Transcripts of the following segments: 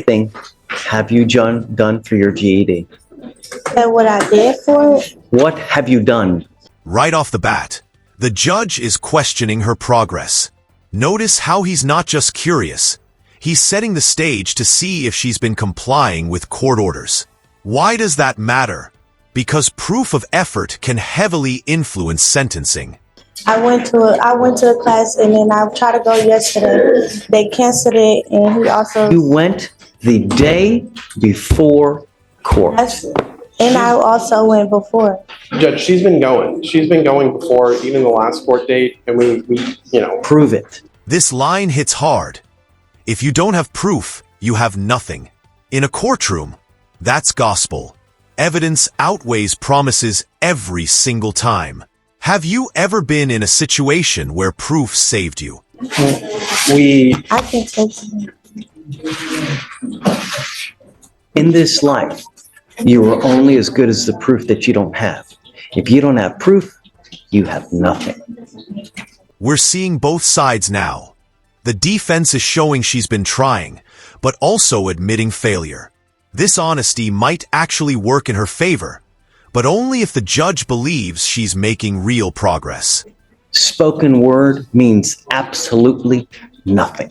Thing have you done for your GED? And what I did for it? What have you done? Right off the bat, the judge is questioning her progress. Notice how he's not just curious. He's setting the stage to see if she's been complying with court orders. Why does that matter? Because proof of effort can heavily influence sentencing. I went to a class and then I tried to go yesterday. They canceled it and he also... You went the day before court. And I also went before. Judge, she's been going. She's been going before even the last court date, and we Prove it. This line hits hard. If you don't have proof, you have nothing. In a courtroom, that's gospel. Evidence outweighs promises every single time. Have you ever been in a situation where proof saved you? I can take you. In this life, you are only as good as the proof that you don't have. If you don't have proof, you have nothing. We're seeing both sides now. The defense is showing she's been trying, but also admitting failure. This honesty might actually work in her favor, but only if the judge believes she's making real progress. Spoken word means absolutely nothing.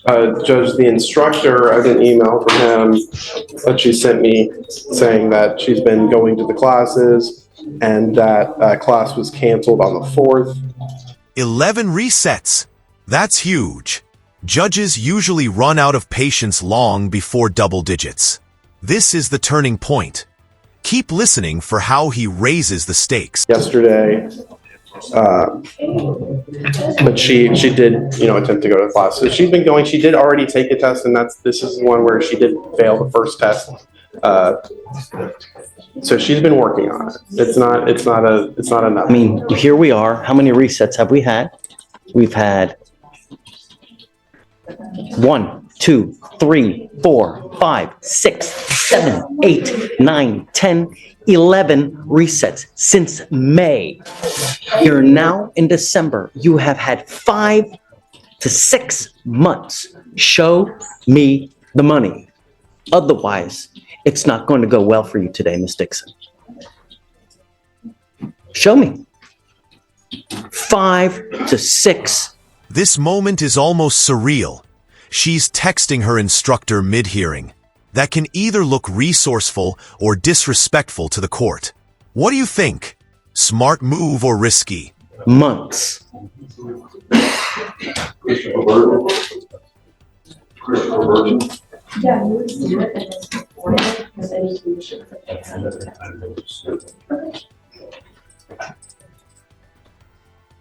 Judge, the instructor, I had an email from him that she sent me saying that she's been going to the classes and that class was canceled on the 4th. 11 resets. That's huge. Judges usually run out of patience long before double digits. This is the turning point. Keep listening for how he raises the stakes. Yesterday, but she did, attempt to go to class. So she's been going. She did already take a test, and this is one where she did fail the first test. So she's been working on it. It's not enough. I mean, here we are. How many resets have we had? We've had 1, 2, 3, 4, 5, 6, 7, 8, 9, 10, 11 resets since May. You're now in December. You have had 5 to 6 months. Show me the money. Otherwise, it's not going to go well for you today, Ms. Dixon. Show me. 5 to 6. This moment is almost surreal. She's texting her instructor mid-hearing. That can either look resourceful or disrespectful to the court. What do you think? Smart move or risky? Months.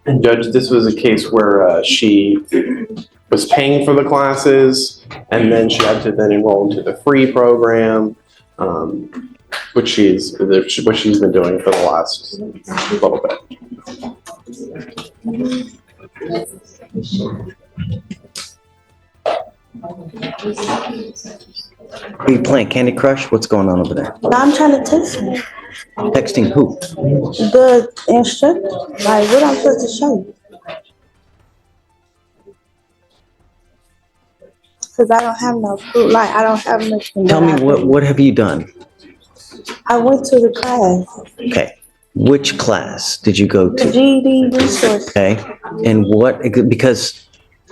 And Judge, this was a case where she was paying for the classes, and then she had to then enroll into the free program, which she's been doing for the last little bit. Are you playing Candy Crush? What's going on over there? I'm trying to text you. Texting who? The instructor. Like, what I'm supposed to show you? Because I don't have no proof. Like, I don't have nothing. Tell me, what have you done? I went to the class. Okay. Which class did you go The to? GED resource. Okay. And what, because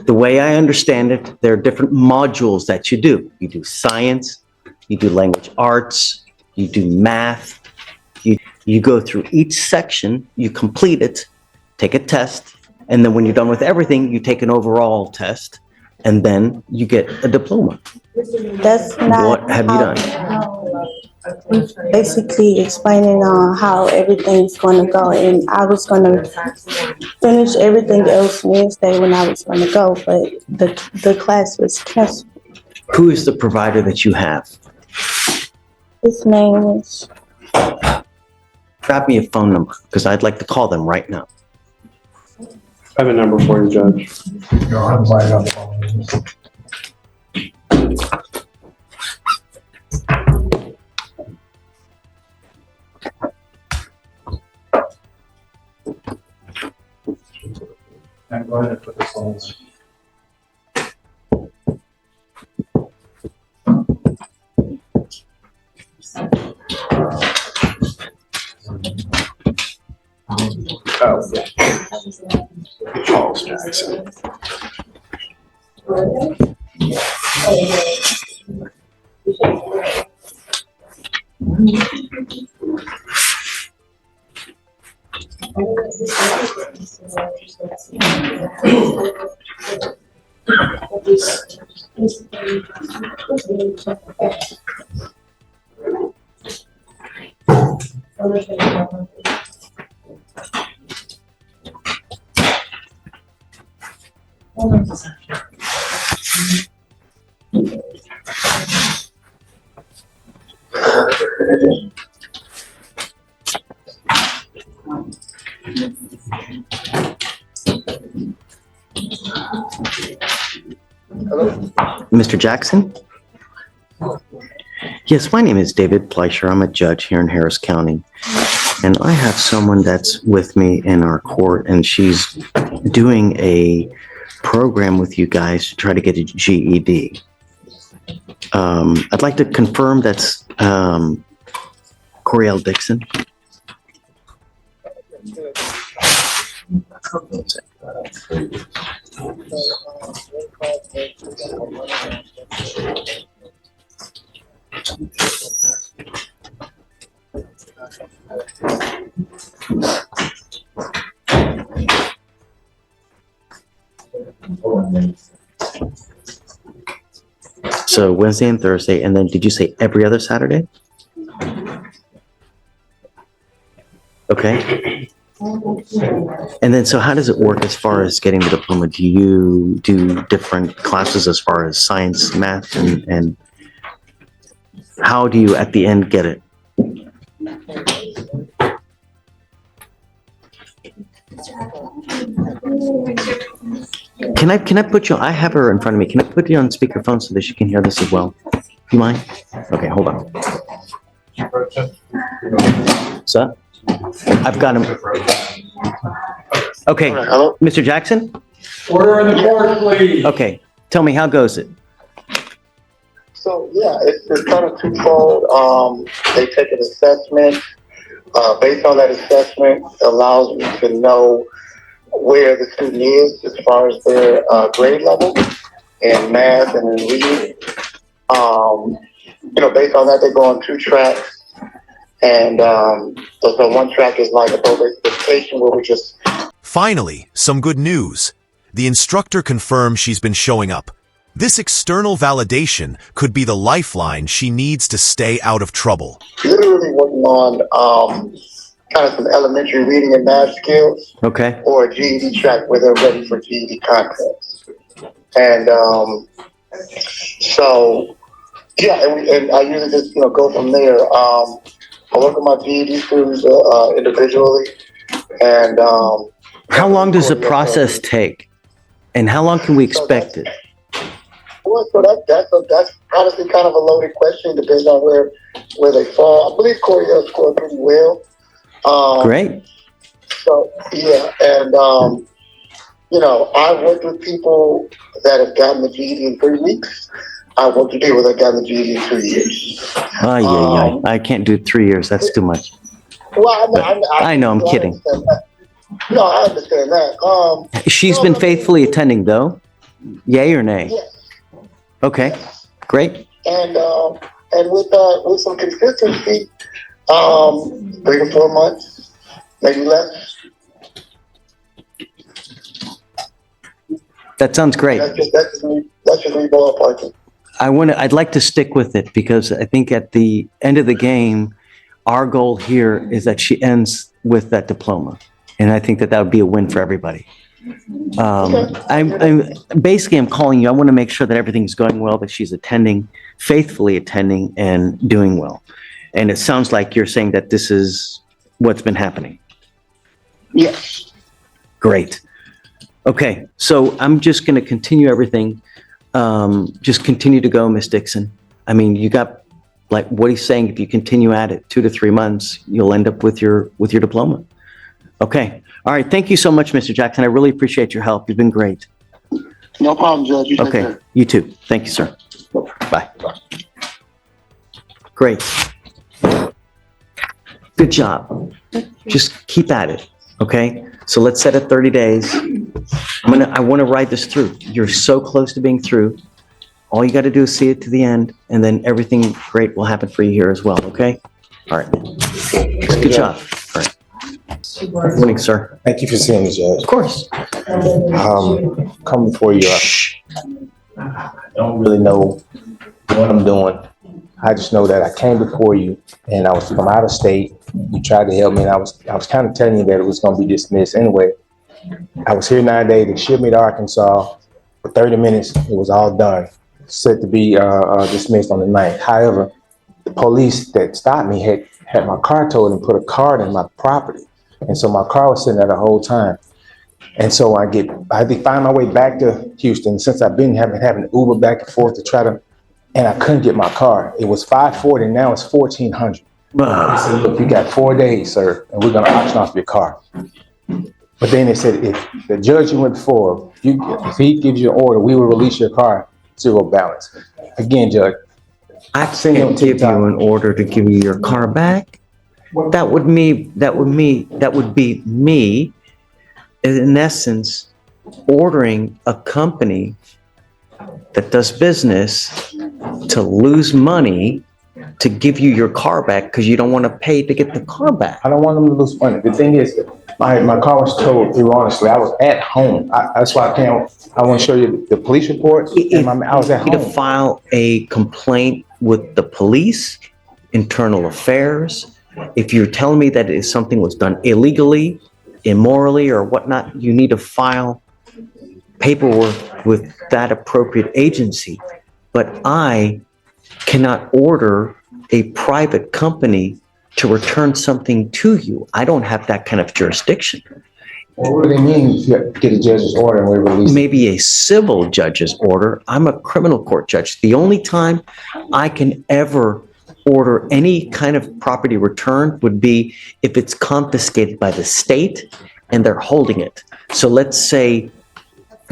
the way I understand it, there are different modules that you do. You do science, you do language arts, you do math. You go through each section, you complete it, take a test, and then when you're done with everything, you take an overall test, and then you get a diploma. That's not. What have you done? Basically explaining how everything's going to go, and I was going to finish everything else Wednesday when I was going to go, but the class was canceled. Who is the provider that you have? His name is. Grab me a phone number, because I'd like to call them right now. I have a number for you, Judge. Go ahead and put this on. Charles Jackson. Mr. Jackson? Yes, my name is David Plecher. I'm a judge here in Harris County. And I have someone that's with me in our court, and she's doing a program with you guys to try to get a GED. I'd like to confirm that's Corell Dixon. So Wednesday and Thursday, and then did you say every other Saturday? Okay. And then, so how does it work as far as getting the diploma? Do you do different classes as far as science, math, and how do you at the end get it? Can I put you, I have her in front of me. Can I put you on speakerphone so that she can hear this as well? Do you mind? Okay, hold on. So, I've got him. Okay, Hello? Mr. Jackson? Order in the court, please. Okay, tell me, how goes it? So, yeah, it's kind of twofold. They take an assessment. Based on that assessment, allows me to know where the student is as far as their grade level in math and in reading. Based on that, they go on 2 tracks. And so one track is like a basic education where we just... Finally, some good news. The instructor confirms she's been showing up. This external validation could be the lifeline she needs to stay out of trouble. Literally working on kind of some elementary reading and math skills. Okay. Or a GED track where they're ready for GED content. And so, yeah, and I usually just, go from there. I work with my GED students individually. And How long does the process take? And how long can we expect it? Well, so that's honestly kind of a loaded question. Depends on where they fall. I believe Corell scored pretty well. Great. So yeah, and I've worked with people that have gotten the GED in 3 weeks. I've worked with people that have gotten the GED in 2 years. I can't do 3 years. That's too much. Well, I know, I'm kidding. No, I understand that. She's been faithfully attending, though. Yay or nay? Yes. Okay, great. And with some consistency, 3 to 4 months, maybe less. That sounds great. That's just me ballparking. I'd like to stick with it because I think at the end of the game, our goal here is that she ends with that diploma. And I think that would be a win for everybody. I'm calling you. I want to make sure that everything's going well, that she's attending, faithfully attending and doing well. And it sounds like you're saying that this is what's been happening. Yes. Great. Okay, so I'm just going to continue everything. Just continue to go, Miss Dixon. I mean, you got, like what he's saying, if you continue at it 2 to 3 months, you'll end up with your diploma. Okay. All right. Thank you so much, Mr. Jackson. I really appreciate your help. You've been great. No problem, Judge. You take Okay. care. You too. Thank you, sir. Bye. Great. Good job. Just keep at it. Okay, so let's set it 30 days. I want to ride this through. You're so close to being through. All you got to do is see it to the end, and then everything great will happen for you here as well, okay? All right. Good job. All right. Good morning, sir. Thank you for seeing me, Judge. Of course. Coming before you, I don't really know what I'm doing. I just know that I came before you and I was from out of state. You tried to help me and I was kind of telling you that it was going to be dismissed anyway. I was here 9 days. They shipped me to Arkansas for 30 minutes. It was all done, set to be dismissed on the 9th. However, the police that stopped me had my car towed and put a card in my property. And so my car was sitting there the whole time. And so I had to find my way back to Houston. Since I've been having Uber back and forth to try to, and I couldn't get my car. It was $540, now it's $1,400. They said, look, you got 4 days, sir, and we're gonna auction off your car. But then they said, if the judge you went before, if he gives you an order, we will release your car, zero balance. Again, Judge, I can't give you an order to give you your car back. That would be me, in essence, ordering a company that does business to lose money to give you your car back because you don't want to pay to get the car back. I don't want them to lose money. The thing is, my car was towed erroneously. I was at home. That's why I want to show you the police report. I was at You need to home. file a complaint with the police, internal affairs. If you're telling me that something was done illegally, immorally, or whatnot, you need to file paperwork with that appropriate agency. But I cannot order a private company to return something to you. I don't have that kind of jurisdiction. What do they mean if you get a judge's order and we release it? Maybe a civil judge's order. I'm a criminal court judge. The only time I can ever order any kind of property returned would be if it's confiscated by the state and they're holding it. So let's say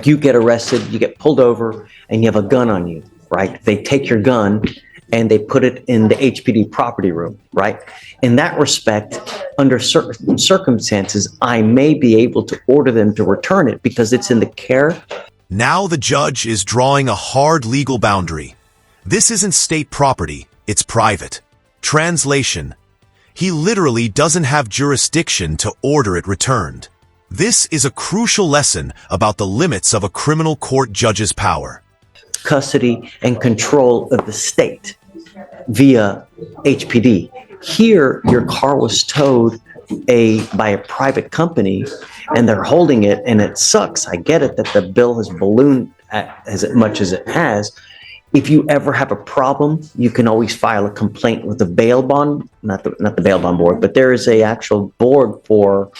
you get arrested, you get pulled over, and you have a gun on you, right? They take your gun and they put it in the HPD property room, right? In that respect, under certain circumstances, I may be able to order them to return it because it's in the care. Now the judge is drawing a hard legal boundary. This isn't state property, it's private. Translation: he literally doesn't have jurisdiction to order it returned. This is a crucial lesson about the limits of a criminal court judge's power. Custody and control of the state via HPD. Here, your car was towed by a private company and they're holding it, and it sucks. I get it that the bill has ballooned as much as it has. If you ever have a problem, you can always file a complaint with the bail bond, not the bail bond board, but there is a actual board for,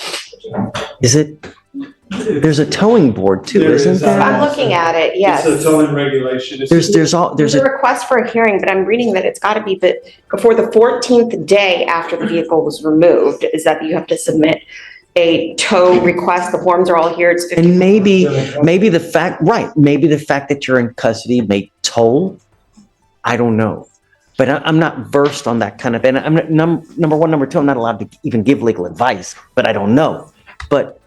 there's a towing board too, isn't there? I'm looking at it, yes. It's a towing regulation. There's a request for a hearing, but I'm reading that it's got to be before the 14th day after the vehicle was removed, is that you have to submit a tow request. The forms are all here. It's 50. And maybe the fact that you're in custody may toll. I don't know. But I'm not versed on that kind of, and I'm not, number one, number two, I'm not allowed to even give legal advice, but I don't know. But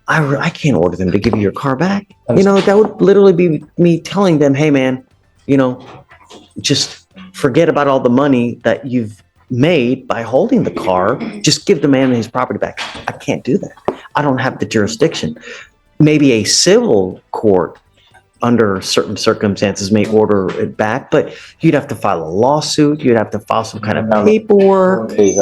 I can't order them to give you your car back. You know, that would literally be me telling them, hey man, you know, just forget about all the money that you've made by holding the car. Just give the man his property back. I can't do that. I don't have the jurisdiction. Maybe a civil court under certain circumstances may order it back, but you'd have to file a lawsuit. You'd have to file some kind of paperwork. Okay,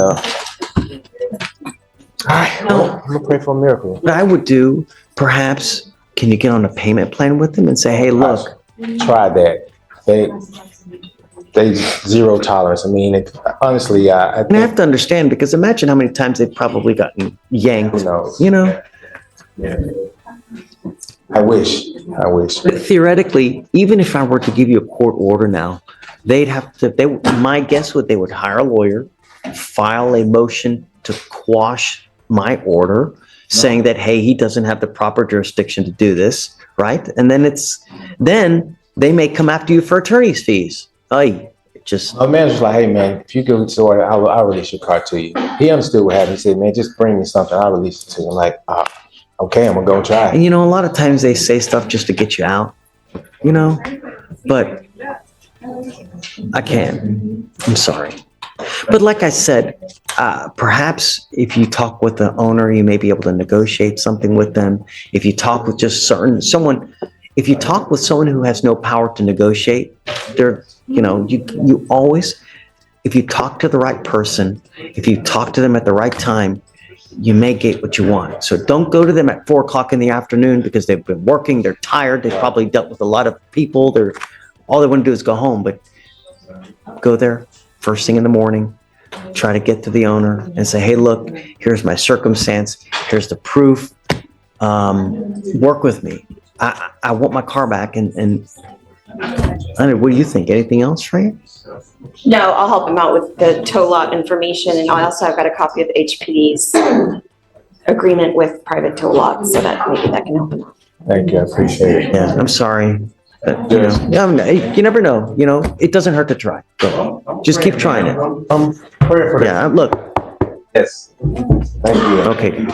I'm gonna pray for a miracle. What I would do, perhaps, can you get on a payment plan with them and say, hey, look. Try that. They zero tolerance. I mean, honestly, I And I have to understand, because imagine how many times they've probably gotten yanked, who knows? you know? Yeah. I wish. But theoretically, even if I were to give you a court order now, my guess would they would hire a lawyer, file a motion to quash my order, saying that, hey, he doesn't have the proper jurisdiction to do this, right? And then they may come after you for attorney's fees. just, My manager's like, hey, man, if you go to order, I'll release your car to you. He understood what happened. He said, man, just bring me something. I'll release it to you. I'm like, okay, I'm gonna go try and it. you know, a lot of times they say stuff just to get you out, you know, but I can't. I'm sorry. But like I said, perhaps if you talk with the owner, you may be able to negotiate something with them. If you talk with just if you talk with someone who has no power to negotiate, you always, if you talk to the right person, if you talk to them at the right time, you may get what you want. So don't go to them at 4 o'clock in the afternoon because they've been working, they're tired, they've probably dealt with a lot of people, all they want to do is go home, but go there first thing in the morning, try to get to the owner and say, hey, look, here's my circumstance, here's the proof, work with me. I want my car back, and I don't know, what do you think? Anything else, Freya? No, I'll help him out with the tow lot information, and I also have got a copy of the HPD's agreement with private tow lots, so that maybe that can help him out. Thank you, I appreciate it. Yeah, I'm sorry. But, you never know, it doesn't hurt to try. So just keep trying it. I'm praying for that. Yeah, look, Yes. Thank you. okay.